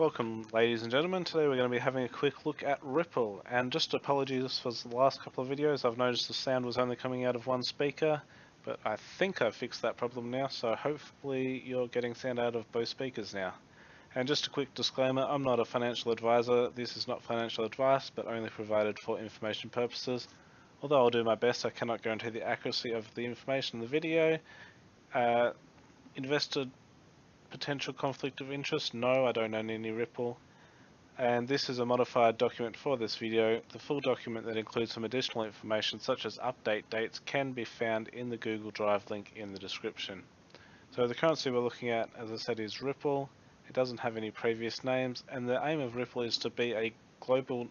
Welcome, ladies and gentlemen. Today we're going to be having a quick look at Ripple, and just apologies for the last couple of videos. I've noticed the sound was only coming out of one speaker, but I think I've fixed that problem now, so hopefully you're getting sound out of both speakers now. And just a quick disclaimer, I'm not a financial advisor. This is not financial advice, but only provided for information purposes. Although I'll do my best, I cannot guarantee the accuracy of the information in the video. Investor potential conflict of interest? No, I don't own any Ripple. And this is a modified document for this video. The full document that includes some additional information such as update dates can be found in the Google Drive link in the description. So the currency we're looking at, as I said, is Ripple. It doesn't have any previous names, and the aim of Ripple is to be a global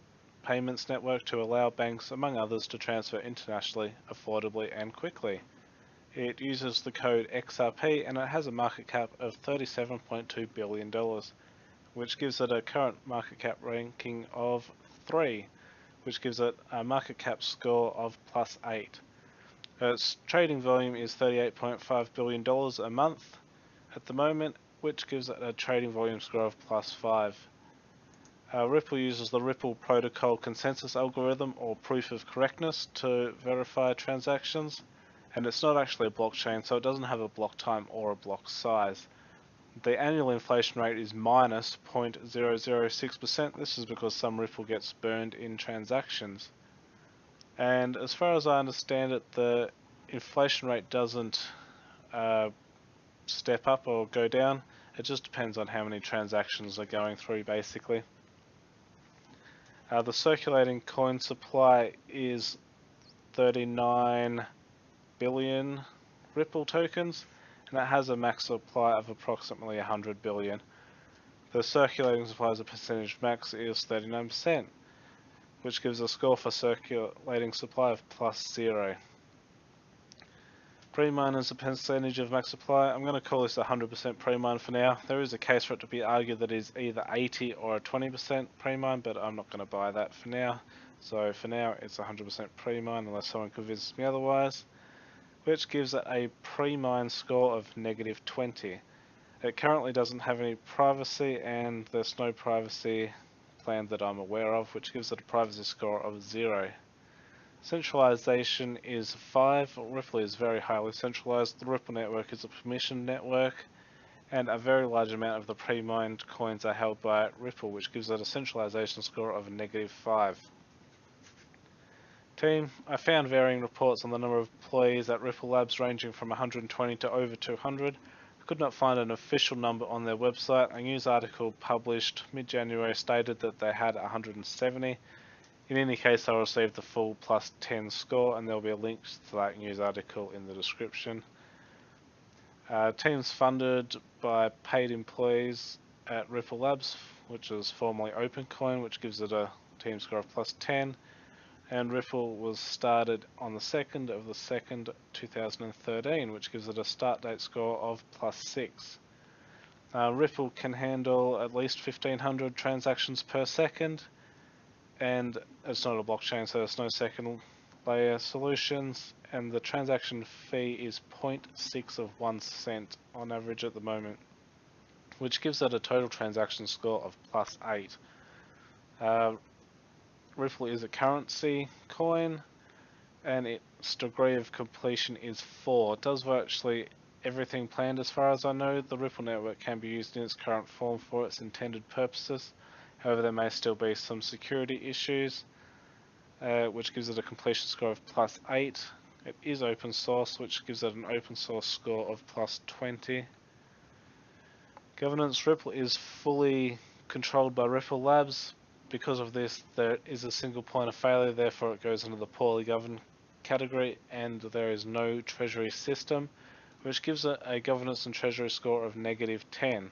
payments network to allow banks, among others, to transfer internationally, affordably and quickly. It uses the code XRP and it has a market cap of $37.2 billion, which gives it a current market cap ranking of 3, which gives it a market cap score of +8. Its trading volume is $38.5 billion a month at the moment, which gives it a trading volume score of +5. Ripple uses the Ripple Protocol Consensus Algorithm, or Proof of Correctness, to verify transactions. And it's not actually a blockchain, so it doesn't have a block time or a block size. The annual inflation rate is minus 0.006%. This is because some Ripple gets burned in transactions. And as far as I understand it, the inflation rate doesn't step up or go down. It just depends on how many transactions are going through, basically. The circulating coin supply is 39 billion Ripple tokens, and it has a max supply of approximately 100 billion. The circulating supply as a percentage max is 39%, which gives a score for circulating supply of +0. Pre-mine as a percentage of max supply, I'm going to call this 100% pre-mine for now. There is a case for it to be argued that it is either 80 or a 20% pre-mine, but I'm not going to buy that for now. So for now it's 100% pre-mine unless someone convinces me otherwise, which gives it a pre-mine score of -20. It currently doesn't have any privacy, and there's no privacy plan that I'm aware of, which gives it a privacy score of 0. Centralization is 5. Ripple is very highly centralized. The Ripple network is a permission network, and a very large amount of the pre-mined coins are held by Ripple, which gives it a centralization score of -5. Team, I found varying reports on the number of employees at Ripple Labs ranging from 120 to over 200. I could not find an official number on their website. A news article published mid-January stated that they had 170. In any case, I'll receive the full +10 score, and there will be a link to that news article in the description. Team's funded by paid employees at Ripple Labs, which is formerly OpenCoin, which gives it a team score of +10. And Ripple was started on the 2nd of the 2nd, 2013, which gives it a start date score of +6. Ripple can handle at least 1500 transactions per second, and it's not a blockchain, so there's no second layer solutions, and the transaction fee is 0.6 of 1 cent on average at the moment, which gives it a total transaction score of +8. Ripple is a currency coin, and its degree of completion is 4. It does virtually everything planned as far as I know. The Ripple network can be used in its current form for its intended purposes. However, there may still be some security issues, which gives it a completion score of +8. It is open source, which gives it an open source score of +20. Governance: Ripple is fully controlled by Ripple Labs. Because of this, there is a single point of failure, therefore it goes into the poorly governed category, and there is no treasury system, which gives it a governance and treasury score of -10.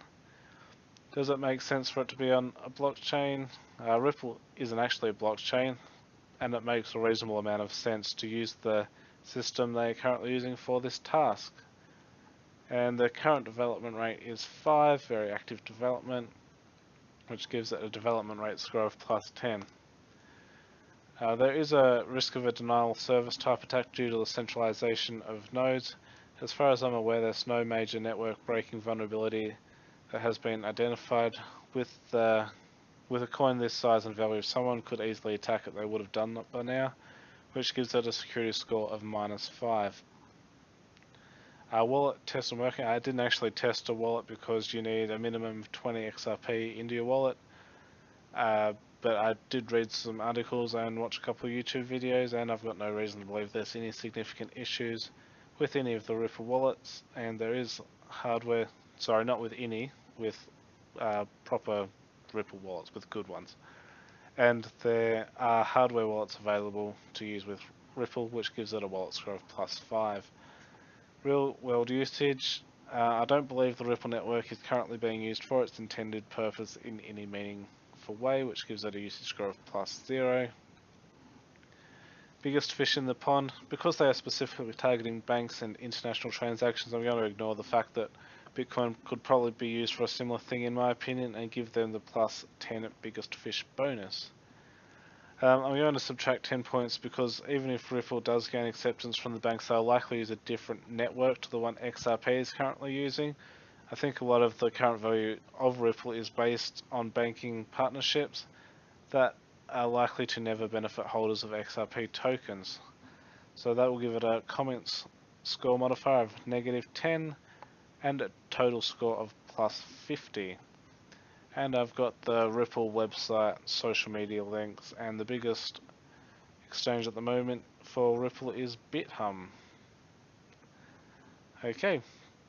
Does it make sense for it to be on a blockchain? Ripple isn't actually a blockchain, and it makes a reasonable amount of sense to use the system they are currently using for this task. And the current development rate is 5, very active development, which gives it a development rate score of +10. There is a risk of a denial of service type attack due to the centralization of nodes. As far as I'm aware, there's no major network breaking vulnerability that has been identified with a coin this size and value. If someone could easily attack it, they would have done it by now, which gives it a security score of -5. Wallet test and working. I didn't actually test a wallet because you need a minimum of 20 XRP into your wallet. But I did read some articles and watch a couple of YouTube videos, and I've got no reason to believe there's any significant issues with any of the Ripple wallets. And there is hardware, sorry, not with any, with proper Ripple wallets, with good ones. And there are hardware wallets available to use with Ripple, which gives it a wallet score of +5. Real world usage. I don't believe the Ripple network is currently being used for its intended purpose in any meaningful way, which gives it a usage score of +0. Biggest fish in the pond. Because they are specifically targeting banks and international transactions, I'm going to ignore the fact that Bitcoin could probably be used for a similar thing in my opinion and give them the +10 biggest fish bonus. I'm going to subtract 10 points because even if Ripple does gain acceptance from the banks, they'll likely use a different network to the one XRP is currently using. I think a lot of the current value of Ripple is based on banking partnerships that are likely to never benefit holders of XRP tokens. So that will give it a comments score modifier of -10 and a total score of +50. And I've got the Ripple website, social media links, and the biggest exchange at the moment for Ripple is BitHum. Okay,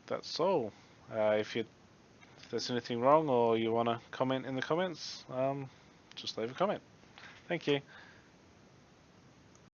that's all. If there's anything wrong or you want to comment in the comments, just leave a comment. Thank you.